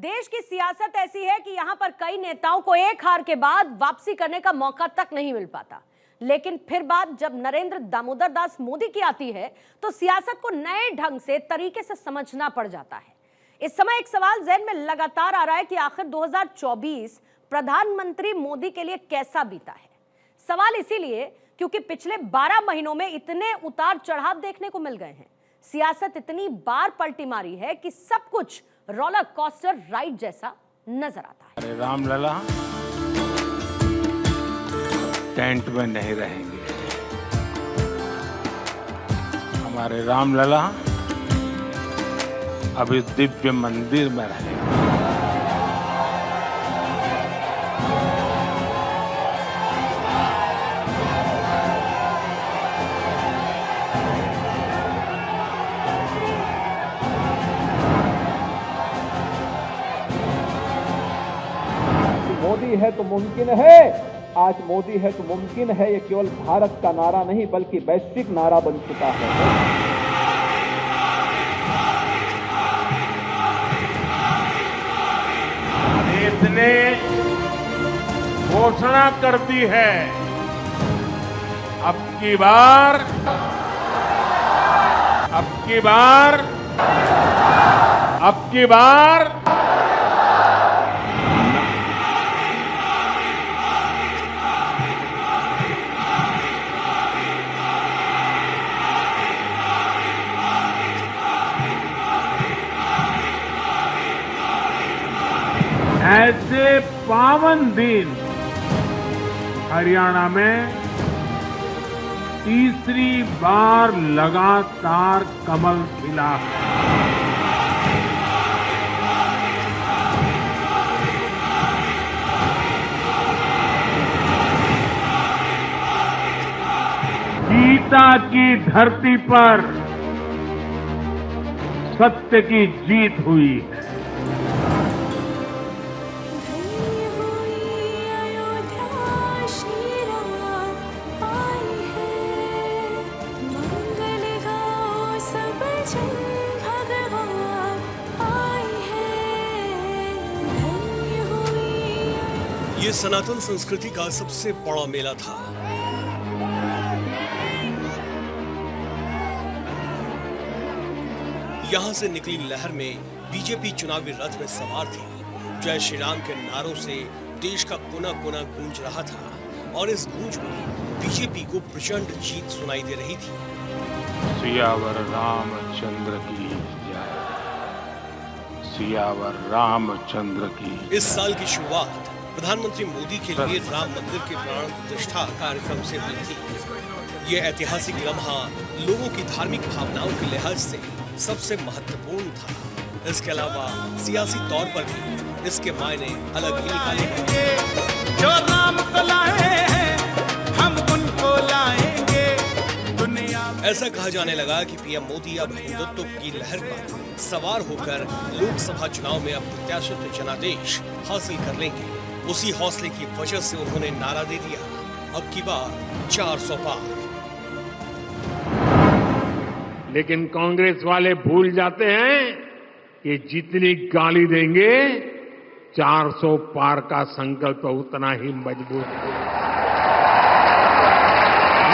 देश की सियासत ऐसी है कि यहां पर कई नेताओं को एक हार के बाद वापसी करने का मौका तक नहीं मिल पाता। लेकिन फिर बात जब नरेंद्र दामोदर दास मोदी की आती है तो सियासत को नए ढंग से तरीके से समझना पड़ जाता है। इस समय एक सवाल ज़हन में लगातार आ रहा है कि आखिर 2024 प्रधानमंत्री मोदी के लिए कैसा बीता है। सवाल इसीलिए क्योंकि पिछले 12 महीनों में इतने उतार चढ़ाव देखने को मिल गए हैं, सियासत इतनी बार पलटी मारी है कि सब कुछ रोलर कोस्टर राइड जैसा नजर आता है। अरे रामलला टेंट में नहीं रहेंगे, हमारे रामलला अब इस दिव्य मंदिर में रहेंगे। मोदी है तो मुमकिन है, आज मोदी है तो मुमकिन है, ये केवल भारत का नारा नहीं बल्कि वैश्विक नारा बन चुका है। देश ने घोषणा कर दी है, अब की बार ऐसे पावन दिन हरियाणा में तीसरी बार लगातार कमल खिला है। गीता की धरती पर सत्य की जीत हुई है। ये सनातन संस्कृति का सबसे बड़ा मेला था। यहां से निकली लहर में बीजेपी चुनावी रथ में सवार थी। जय श्री राम के नारों से देश का कोना कोना गूंज रहा था और इस गूंज में बीजेपी को प्रचंड जीत सुनाई दे रही थी। सियावर रामचंद्र की जय, सियावर रामचंद्र की। इस साल की शुरुआत प्रधानमंत्री मोदी के लिए राम मंदिर के प्राण प्रतिष्ठा कार्यक्रम से हुई थी। ये ऐतिहासिक लम्हा लोगों की धार्मिक भावनाओं के लिहाज से सबसे महत्वपूर्ण था। इसके अलावा सियासी तौर पर भी इसके मायने अलग ही निकाले गए। जो राम को लाए हैं, हम उनको लाएंगे दुनिया में। ऐसा कहा जाने लगा कि पीएम मोदी अब हिंदुत्व की लहर पर सवार होकर लोकसभा चुनाव में अब प्रत्याशित जनादेश हासिल कर लेंगे। उसी हौसले की वजह से उन्होंने नारा दे दिया, अब की बार 400 पार। लेकिन कांग्रेस वाले भूल जाते हैं कि जितनी गाली देंगे 400 पार का संकल्प उतना ही मजबूत होगा।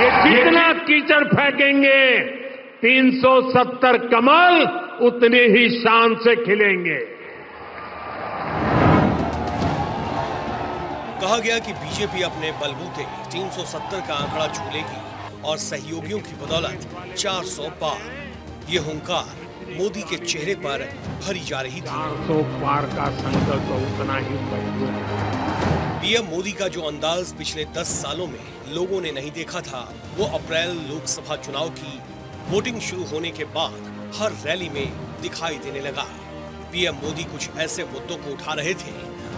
ये जितना कीचड़ फेंकेंगे 370 कमल उतने ही शान से खिलेंगे। कहा गया कि बीजेपी अपने बलबूते 370 का आंकड़ा छू लेगी और सहयोगियों की बदौलत 400 पार। ये हुंकार मोदी के चेहरे पर भरी जा रही थी। 400 पार का संकल्प उतना ही मजबूत। पीएम मोदी का जो अंदाज पिछले 10 सालों में लोगों ने नहीं देखा था, वो अप्रैल लोकसभा चुनाव की वोटिंग शुरू होने के बाद हर रैली में दिखाई देने लगा। पीएम मोदी कुछ ऐसे मुद्दों को उठा रहे थे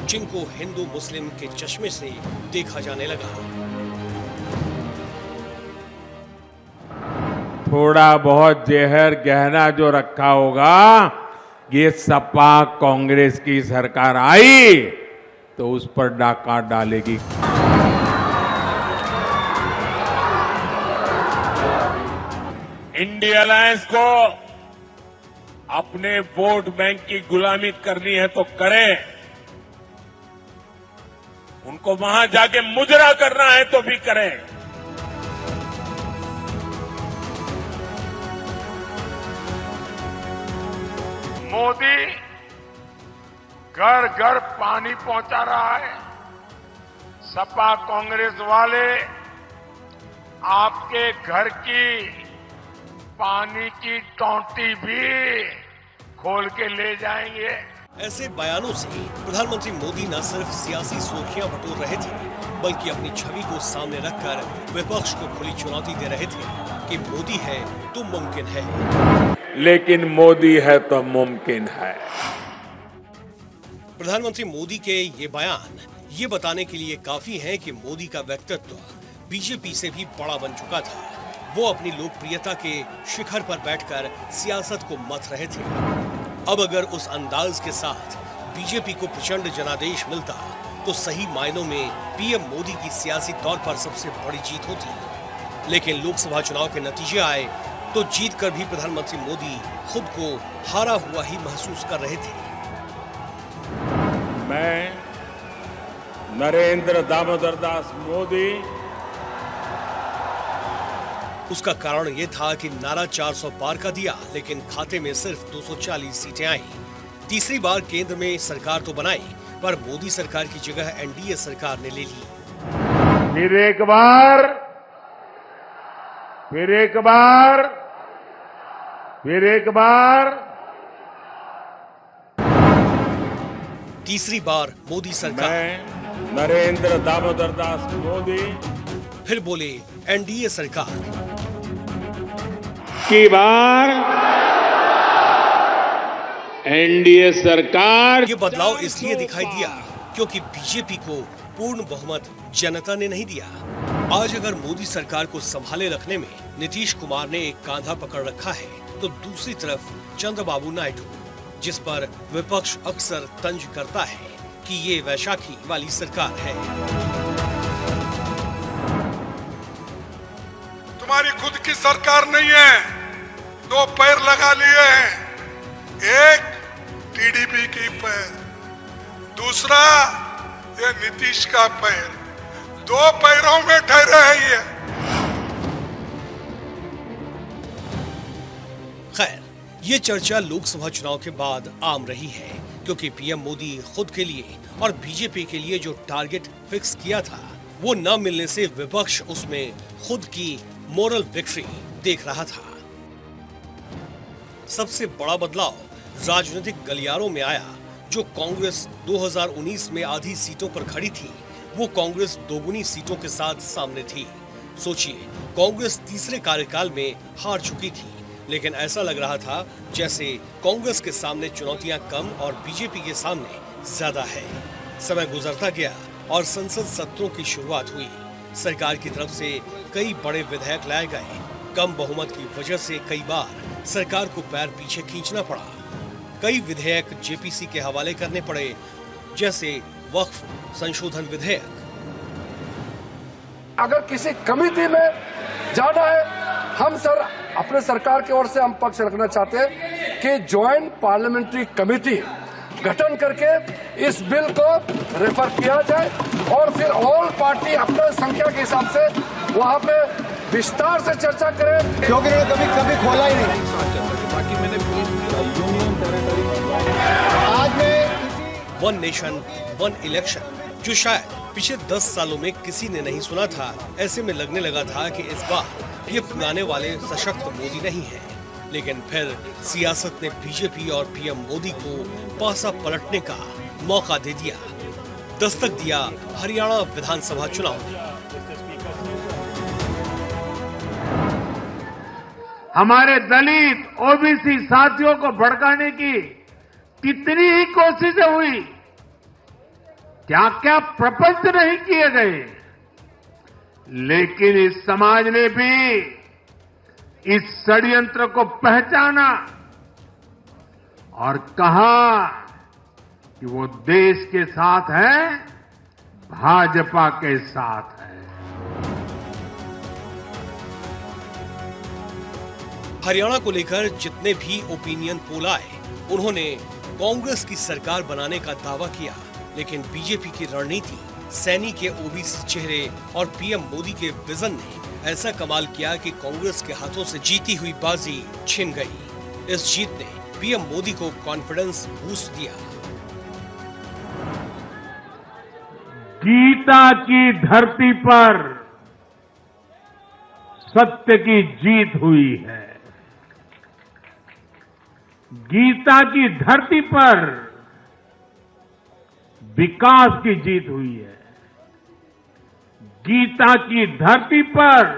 जिनको हिंदू मुस्लिम के चश्मे से देखा जाने लगा। थोड़ा बहुत जहर गहना जो रखा होगा, ये सपा कांग्रेस की सरकार आई तो उस पर डाका डालेगी। इंडिया अलायंस को अपने वोट बैंक की गुलामी करनी है तो करें, उनको वहां जाके मुजरा करना है तो भी करें। मोदी घर घर पानी पहुंचा रहा है। सपा कांग्रेस वाले आपके घर की पानी की टोंटी भी खोल के ले जाएंगे। ऐसे बयानों से प्रधानमंत्री मोदी न सिर्फ सियासी सुर्खियां बटोर रहे थे, बल्कि अपनी छवि को सामने रखकर विपक्ष को खुली चुनौती दे रहे थे कि मोदी है तो मुमकिन है, लेकिन मोदी है तो मुमकिन है। प्रधानमंत्री मोदी के ये बयान ये बताने के लिए काफी हैं कि मोदी का व्यक्तित्व बीजेपी से भी बड़ा बन चुका था। वो अपनी लोकप्रियता के शिखर पर बैठकर सियासत को मथ रहे थे। अब अगर उस अंदाज के साथ बीजेपी को प्रचंड जनादेश मिलता तो सही मायनों में पीएम मोदी की सियासी तौर पर सबसे बड़ी जीत होती। लेकिन लोकसभा चुनाव के नतीजे आए तो जीत कर भी प्रधानमंत्री मोदी खुद को हारा हुआ ही महसूस कर रहे थे। मैं नरेंद्र दामोदर दास मोदी। उसका कारण ये था कि नारा 400 पार का दिया, लेकिन खाते में सिर्फ 240 सीटें आई। तीसरी बार केंद्र में सरकार तो बनाई, पर मोदी सरकार की जगह एनडीए सरकार ने ले ली। फिर एक बार, फिर एक बार, फिर एक बार, तीसरी बार मोदी सरकार। मैं नरेंद्र दामोदर दास मोदी। फिर बोले एनडीए सरकार की बार एनडीए सरकार। ये बदलाव इसलिए दिखाई दिया क्योंकि बीजेपी को पूर्ण बहुमत जनता ने नहीं दिया। आज अगर मोदी सरकार को संभाले रखने में नीतीश कुमार ने एक कांधा पकड़ रखा है, तो दूसरी तरफ चंद्रबाबू नायडू, जिस पर विपक्ष अक्सर तंज करता है कि ये वैशाखी वाली सरकार है। तुम्हारी खुद की सरकार नहीं है, दो पैर लगा लिए हैं, एक टीडीपी की पैर, दूसरा ये नीतीश का पैर, दो पैरों में ठहरे हैं ये। खैर, ये चर्चा लोकसभा चुनाव के बाद आम रही है, क्योंकि पीएम मोदी खुद के लिए और बीजेपी के लिए जो टारगेट फिक्स किया था, वो न मिलने से विपक्ष उसमें खुद की मोरल विक्ट्री देख रहा था। सबसे बड़ा बदलाव राजनीतिक गलियारों में आया। जो कांग्रेस 2019 में आधी सीटों पर खड़ी थी, वो कांग्रेस दोगुनी सीटों के साथ सामने थी। सोचिए, कांग्रेस तीसरे कार्यकाल में हार चुकी थी, लेकिन ऐसा लग रहा था जैसे कांग्रेस के सामने चुनौतियां कम और बीजेपी के सामने ज्यादा है। समय गुजरता गया और संसद सत्रों की शुरुआत हुई। सरकार की तरफ से कई बड़े विधेयक लाए गए। कम बहुमत की वजह से कई बार सरकार को पैर पीछे खींचना पड़ा। कई विधेयक जेपीसी के हवाले करने पड़े, जैसे वक्फ संशोधन विधेयक। अगर किसी कमेटी में जाना है, हम सर अपने सरकार की ओर से हम पक्ष रखना चाहते हैं कि ज्वाइंट पार्लियामेंट्री कमेटी गठन करके इस बिल को रेफर किया जाए और फिर ऑल पार्टी अपने संख्या के हिसाब से वहां पे विस्तार से चर्चा करें, क्योंकि कभी कभी खोला ही नहीं। आज में वन नेशन वन इलेक्शन, जो शायद पिछले 10 सालों में किसी ने नहीं सुना था। ऐसे में लगने लगा था कि इस बार ये पुराने वाले सशक्त मोदी नहीं है। लेकिन फिर सियासत ने बीजेपी और पीएम मोदी को पासा पलटने का मौका दे दिया। दस्तक दिया हरियाणा विधानसभा चुनाव ने। हमारे दलित ओबीसी साथियों को भड़काने की कितनी ही कोशिशें हुई, क्या क्या प्रपंच नहीं किए गए, लेकिन इस समाज ने भी इस षड्यंत्र को पहचाना और कहा कि वो देश के साथ है, भाजपा के साथ है। हरियाणा को लेकर जितने भी ओपिनियन पोल आए, उन्होंने कांग्रेस की सरकार बनाने का दावा किया, लेकिन बीजेपी की रणनीति, सैनी के ओबीसी चेहरे और पीएम मोदी के विजन ने ऐसा कमाल किया कि कांग्रेस के हाथों से जीती हुई बाजी छिन गई। इस जीत ने पीएम मोदी को कॉन्फिडेंस बूस्ट दिया। गीता की धरती पर सत्य की जीत हुई है। गीता की धरती पर विकास की जीत हुई है। गीता की धरती पर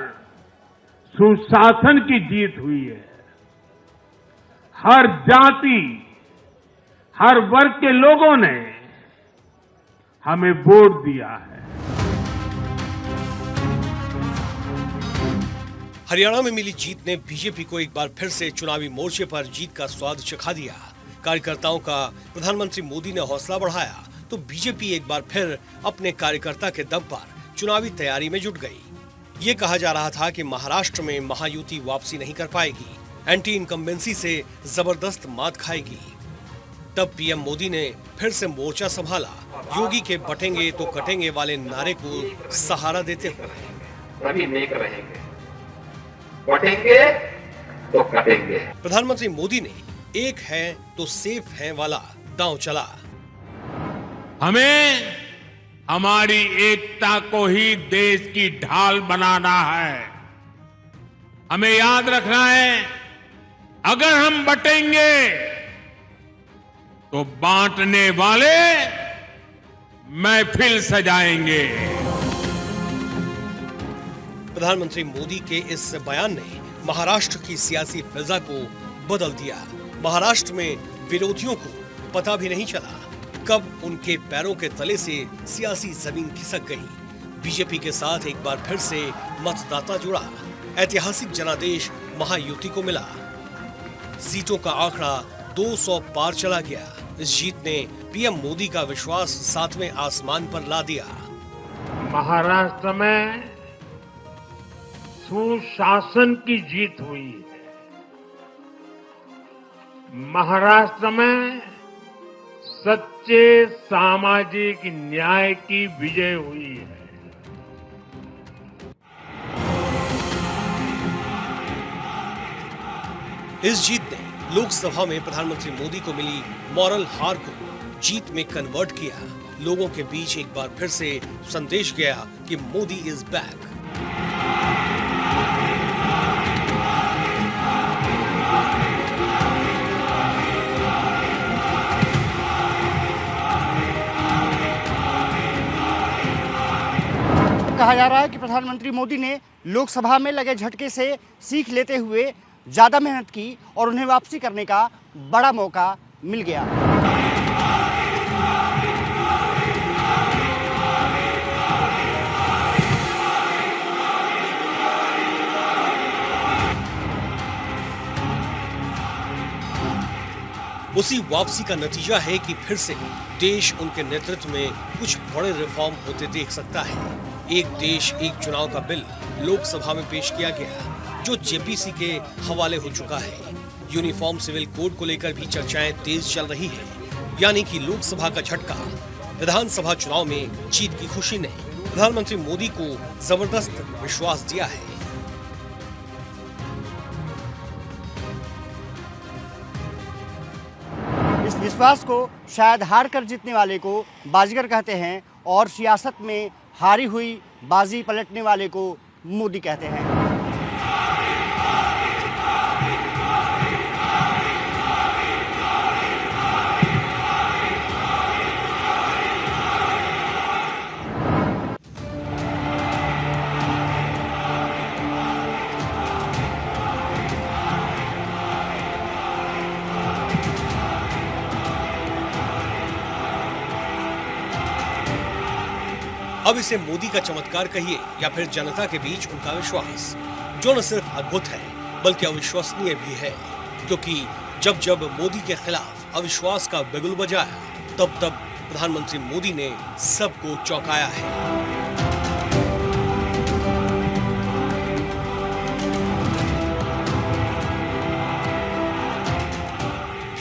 सुशासन की जीत हुई है। हर जाति, हर वर्ग के लोगों ने हमें वोट दिया है। हरियाणा में मिली जीत ने बीजेपी को एक बार फिर से चुनावी मोर्चे पर जीत का स्वाद चखा दिया। कार्यकर्ताओं का प्रधानमंत्री मोदी ने हौसला बढ़ाया तो बीजेपी एक बार फिर अपने कार्यकर्ता के दम पर चुनावी तैयारी में जुट गई। ये कहा जा रहा था कि महाराष्ट्र में महायुति वापसी नहीं कर पाएगी, एंटी इनकम्बेंसी से जबरदस्त मात खाएगी। तब पीएम मोदी ने फिर से मोर्चा संभाला, योगी के बटेंगे तो कटेंगे वाले नारे को सहारा देते हुए। सभी नेक रहेंगे, बटेंगे तो कटेंगे। प्रधानमंत्री मोदी ने एक है तो सेफ है वाला दांव चला। हमें हमारी एकता को ही देश की ढाल बनाना है। हमें याद रखना है, अगर हम बटेंगे तो बांटने वाले महफिल सजाएंगे। प्रधानमंत्री मोदी के इस बयान ने महाराष्ट्र की सियासी फिजा को बदल दिया। महाराष्ट्र में विरोधियों को पता भी नहीं चला कब उनके पैरों के तले से सियासी जमीन खिसक गई। बीजेपी के साथ एक बार फिर से मतदाता जुड़ा। ऐतिहासिक जनादेश महायुति को मिला। सीटों का आंकड़ा 200 पार चला गया। इस जीत ने पीएम मोदी का विश्वास सातवें आसमान पर ला दिया। महाराष्ट्र में सुशासन की जीत हुई है। महाराष्ट्र में सच्चे सामाजिक न्याय की विजय हुई है। इस जीत ने लोकसभा में प्रधानमंत्री मोदी को मिली मॉरल हार को जीत में कन्वर्ट किया। लोगों के बीच एक बार फिर से संदेश गया कि मोदी इज बैक। कहा जा रहा है कि प्रधानमंत्री मोदी ने लोकसभा में लगे झटके से सीख लेते हुए ज्यादा मेहनत की और उन्हें वापसी करने का बड़ा मौका मिल गया। उसी वापसी का नतीजा है कि फिर से देश उनके नेतृत्व में कुछ बड़े रिफॉर्म होते देख सकता है। एक देश एक चुनाव का बिल लोकसभा में पेश किया गया जो जेपीसी के हवाले हो चुका है। यूनिफॉर्म सिविल कोड को लेकर भी चर्चाएं तेज चल रही है। यानी कि लोकसभा का झटका, विधानसभा चुनाव में जीत की खुशी ने प्रधानमंत्री मोदी को जबरदस्त विश्वास दिया है। इस विश्वास को शायद हार कर जीतने वाले को बाजीगर कहते हैं और सियासत में हारी हुई बाजी पलटने वाले को मोदी कहते हैं। अब इसे मोदी का चमत्कार कहिए या फिर जनता के बीच उनका विश्वास, जो न सिर्फ अद्भुत है बल्कि अविश्वसनीय भी है। क्योंकि जब जब मोदी के खिलाफ अविश्वास का बिगुल बजाया तब तब प्रधानमंत्री मोदी ने सबको चौंकाया है।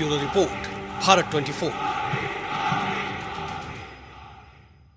Bureau report, Bharat 24।